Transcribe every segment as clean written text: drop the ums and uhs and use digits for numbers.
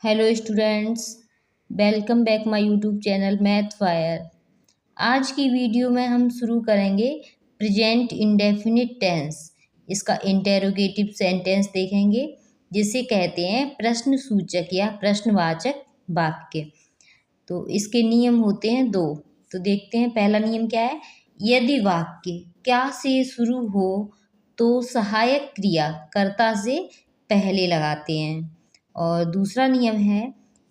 Hello students, welcome back my YouTube channel math fire. आज की video में हम शुरू करेंगे प्रेजेंट इंडेफिनिट टेंस। इसका इंटेरोगेटिव सेंटेंस देखेंगे जिसे कहते हैं प्रश्न सूचक या प्रश्नवाचक वाक्य। तो इसके नियम होते हैं दो। तो देखते हैं पहला नियम क्या है। यदि वाक्य क्या से शुरू हो तो सहायक क्रिया कर्ता से पहले लगाते हैं। और दूसरा नियम है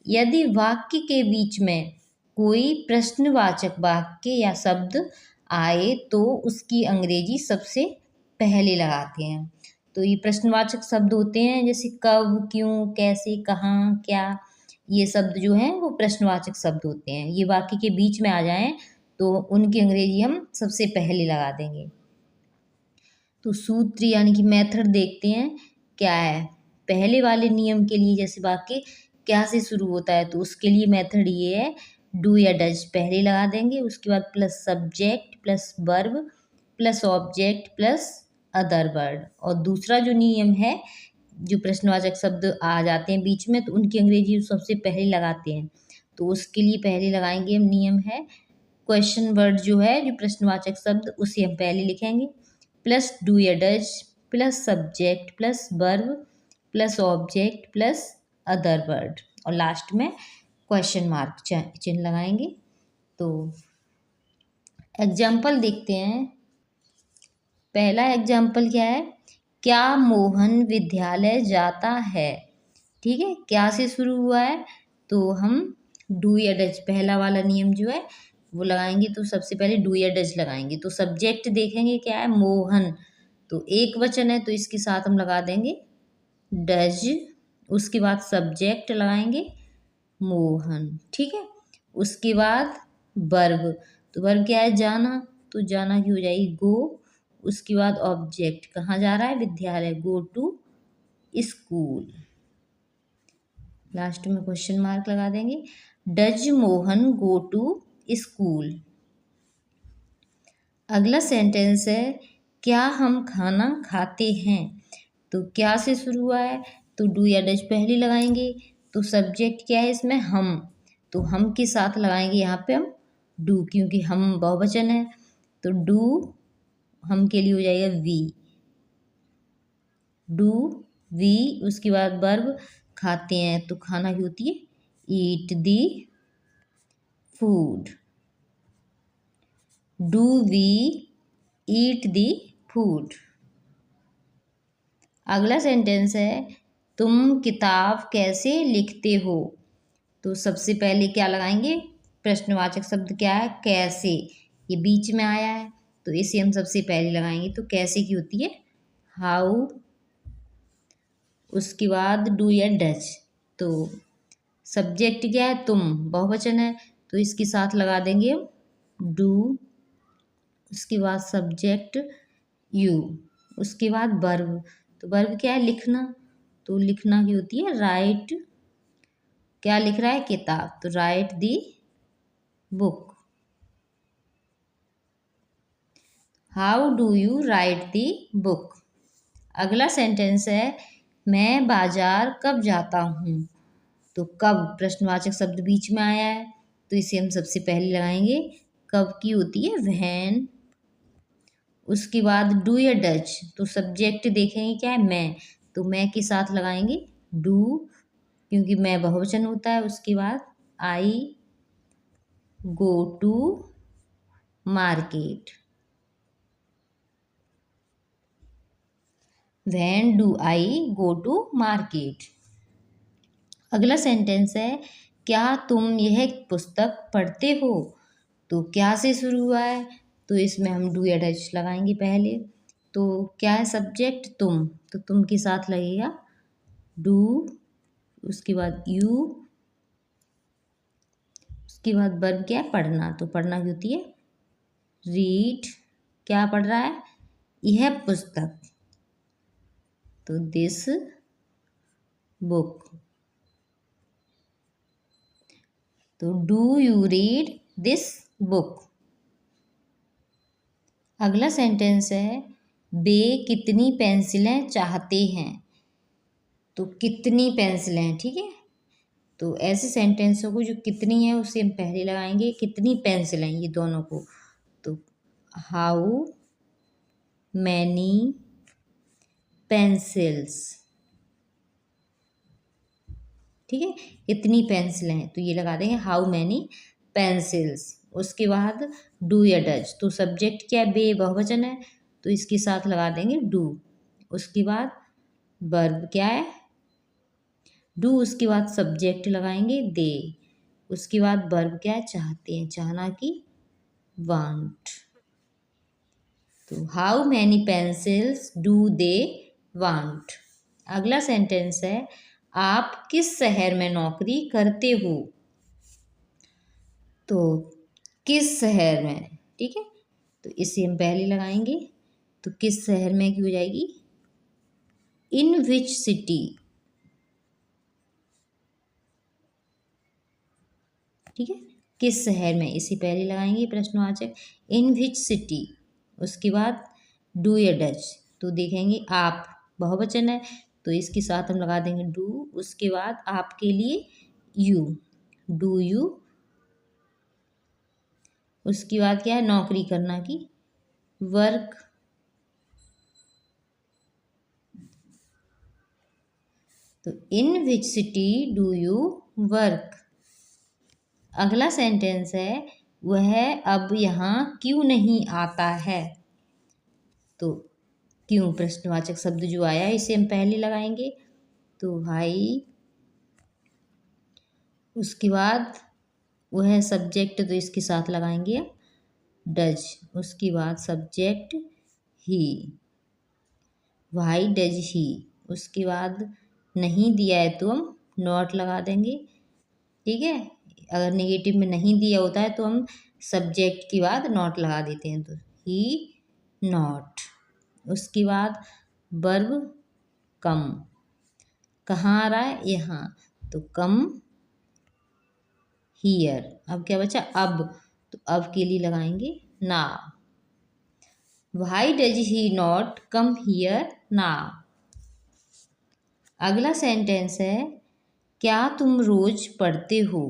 यदि वाक्य के बीच में कोई प्रश्नवाचक वाक्य या शब्द आए तो उसकी अंग्रेजी सबसे पहले लगाते हैं। तो ये प्रश्नवाचक शब्द होते हैं जैसे कब, क्यों, कैसे, कहाँ, क्या। ये शब्द जो हैं वो प्रश्नवाचक शब्द होते हैं। ये वाक्य के बीच में आ जाएं तो उनकी अंग्रेजी हम सबसे पहले लगा देंगे। तो सूत्र यानी कि मेथड देखते हैं क्या है। पहले वाले नियम के लिए जैसे वाक्य क्या से शुरू होता है तो उसके लिए मेथड ये है, डू या डज पहले लगा देंगे, उसके बाद plus subject plus verb plus object plus other word. और दूसरा जो नियम है, जो प्रश्नवाचक शब्द आ जाते हैं बीच में तो उनकी अंग्रेजी सबसे पहले लगाते हैं। तो उसके लिए पहले लगाएंगे हम नियम है क्वेश्चन वर्ड जो है, जो प्रश्नवाचक शब्द उसे हम पहले लिखेंगे, प्लस डू या does plus subject plus verb plus object plus other word और लास्ट में क्वेश्चन मार्क चिन्ह लगाएंगे। तो एग्जाम्पल देखते हैं। पहला एग्जाम्पल क्या है, क्या मोहन विद्यालय जाता है। ठीक है, क्या से शुरू हुआ है तो हम डू या डज पहला वाला नियम जो है वो लगाएंगे। तो सबसे पहले डू या डज लगाएंगे। तो सब्जेक्ट देखेंगे क्या है, मोहन, तो एक वचन है तो इसके साथ हम लगा देंगे डज। उसके बाद सब्जेक्ट लगाएंगे मोहन। ठीक है, उसके बाद वर्ब, तो वर्ब क्या है, जाना, तो जाना की हो जाएगी गो। उसके बाद ऑब्जेक्ट, कहाँ जा रहा है, विद्यालय, गो टू स्कूल। लास्ट में क्वेश्चन मार्क लगा देंगे, does Mohan go to school. अगला सेंटेंस है, क्या हम खाना खाते हैं। तो क्या से शुरू हुआ है तो डू या डज पहले लगाएंगे। तो सब्जेक्ट क्या है इसमें, हम, तो हम के साथ लगाएंगे यहाँ पे हम डू, क्योंकि हम बहुवचन है। तो डू हम के लिए हो जाएगा वी, डू वी। उसके बाद वर्ब, खाते हैं, तो खाना की होती है eat the food, do we eat the food. अगला सेंटेंस है, तुम किताब कैसे लिखते हो। तो सबसे पहले क्या लगाएंगे, प्रश्नवाचक शब्द क्या है, कैसे, ये बीच में आया है तो इसे हम सबसे पहले लगाएंगे। तो कैसे की होती है हाउ। उसके बाद डू या डज, तो सब्जेक्ट क्या है, तुम, बहुवचन है तो इसके साथ लगा देंगे डू। उसके बाद सब्जेक्ट यू। उसके बाद वर्ब, तो वर्ब क्या है, लिखना, तो लिखना की होती है राइट। क्या लिख रहा है, किताब, तो right the book. How do you right the book. अगला सेंटेंस है, मैं बाजार कब जाता हूँ। तो कब प्रश्नवाचक शब्द बीच में आया है तो इसे हम सबसे पहले लगाएंगे, कब की होती है व्हेन। उसके बाद डू या डज, तो सब्जेक्ट देखेंगे क्या है, मैं, तो मैं के साथ लगाएंगे डू, क्योंकि मैं बहुवचन होता है। उसके बाद I go to market, when do I go to market. अगला सेंटेंस है, क्या तुम यह पुस्तक पढ़ते हो। तो क्या से शुरू हुआ है तो इसमें हम डू या डज लगाएंगे पहले। तो क्या है सब्जेक्ट, तुम, तो तुम के साथ लगेगा डू। उसके बाद यू। उसके बाद वर्ब क्या है, पढ़ना, तो पढ़ना की होती है रीड। क्या पढ़ रहा है, यह पुस्तक, तो दिस बुक। तो do you read this book. अगला सेंटेंस है, वे कितनी पेंसिलें चाहते हैं। तो कितनी पेंसिलें, ठीक है, तो ऐसे सेंटेंसों को जो कितनी है उससे हम पहले लगाएंगे, कितनी पेंसिल हैं, ये दोनों को। तो हाउ मैनी पेंसिल्स, ठीक है, कितनी पेंसिल हैं, तो ये लगा देंगे हाउ मैनी पेंसिल्स। उसके बाद डू या डज, तो सब्जेक्ट क्या है, बे, बहुवचन है, तो इसके साथ लगा देंगे डू। उसके बाद वर्ब क्या है, डू, उसके बाद सब्जेक्ट लगाएंगे दे। उसके बाद वर्ब क्या है, चाहते हैं, चाहना की वांट। तो how many pencils do they want. अगला सेंटेंस है, आप किस शहर में नौकरी करते हो। तो किस शहर में, ठीक है, तो इसे हम पहले लगाएंगे। तो किस शहर में की हो जाएगी, इन विच सिटी, ठीक है, किस शहर में, इसे पहले लगाएंगे प्रश्नवाचक, इन विच सिटी। उसके बाद डू या डज, तो देखेंगे आप बहुवचन है, तो इसके साथ हम लगा देंगे डू। उसके बाद आपके लिए यू, डू यू। उसके बाद क्या है, नौकरी करना की वर्क। तो in which city do you work. अगला सेंटेंस है, वह अब यहाँ क्यों नहीं आता है। तो क्यों प्रश्नवाचक शब्द जो आया है इसे हम पहले लगाएंगे। तो भाई, उसके बाद वह सब्जेक्ट, तो इसके साथ लगाएंगे डज। उसके बाद subject he, why does he. उसके बाद नहीं दिया है तो हम नॉट लगा देंगे, ठीक है। अगर नेगेटिव में नहीं दिया होता है तो हम सब्जेक्ट के बाद नॉट लगा देते हैं, तो ही नॉट। उसके बाद वर्ब कम, कहाँ आ रहा है, यहाँ, तो कम हियर। अब क्या बचा, अब, तो अब के लिए लगाएंगे now. Why does he not come here now. अगला सेंटेंस है, क्या तुम रोज पढ़ते हो।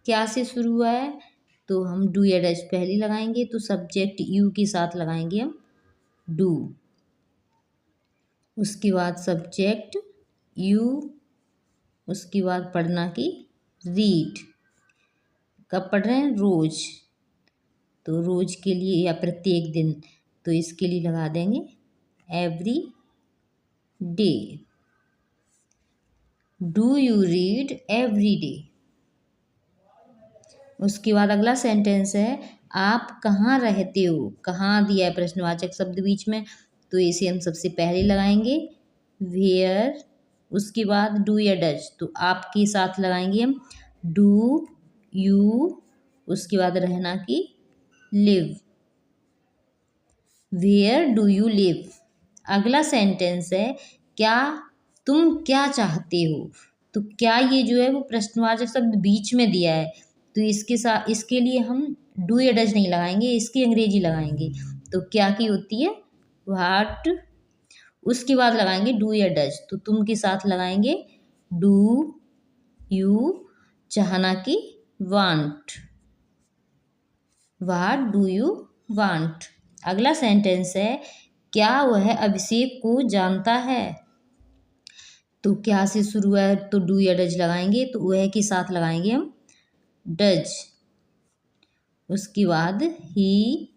क्या से शुरू हुआ है, तो हम डू या डज पहले लगाएंगे, तो सब्जेक्ट यू के साथ लगाएंगे हम डू। उसके बाद सब्जेक्ट यू। उसके बाद पढ़ना की रीड। कब पढ़ रहे हैं, रोज, तो रोज के लिए या प्रत्येक दिन, तो इसके लिए लगा देंगे every day. Do you read every day. उसके बाद अगला सेंटेंस है, आप कहाँ रहते हो। कहाँ दिया है प्रश्नवाचक शब्द बीच में, तो इसे हम सबसे पहले लगाएंगे वेयर। उसके बाद डू या डज, तो आपके साथ लगाएंगे हम डू यू। उसके बाद रहना की live, where do you live. अगला सेंटेंस है, क्या तुम क्या चाहते हो। तो क्या, ये जो है वो प्रश्नवाचक शब्द बीच में दिया है, तो इसके साथ, इसके लिए हम डू या डज नहीं लगाएंगे, इसकी अंग्रेजी लगाएंगे। तो क्या की होती है व्हाट। उसके बाद लगाएंगे डू या डज, तो तुम के साथ लगाएंगे डू यू, चाहना की want, what do you want. अगला सेंटेंस है, क्या वह अभिषेक को जानता है। तो क्या से शुरू है, तो डू या डज लगाएंगे, तो वह के साथ लगाएंगे हम डज। उसके बाद ही।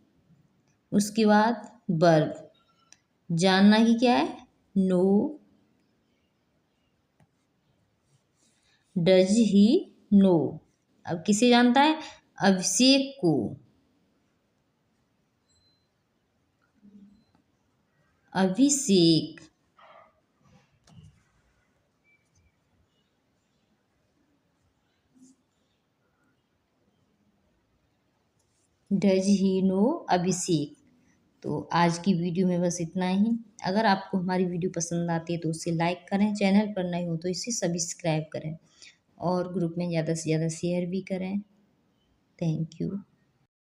उसके बाद वर्ब, जानना ही क्या है, नो। Does he no. अब किसे जानता है, अभिषेक को। अभिषेक। डज ही नो अभिषेक। तो आज की वीडियो में बस इतना ही। अगर आपको हमारी वीडियो पसंद आती है तो उसे लाइक करें, चैनल पर नए हो तो इसे सब्सक्राइब करें और ग्रुप में ज़्यादा से ज़्यादा शेयर भी करें। Thank you.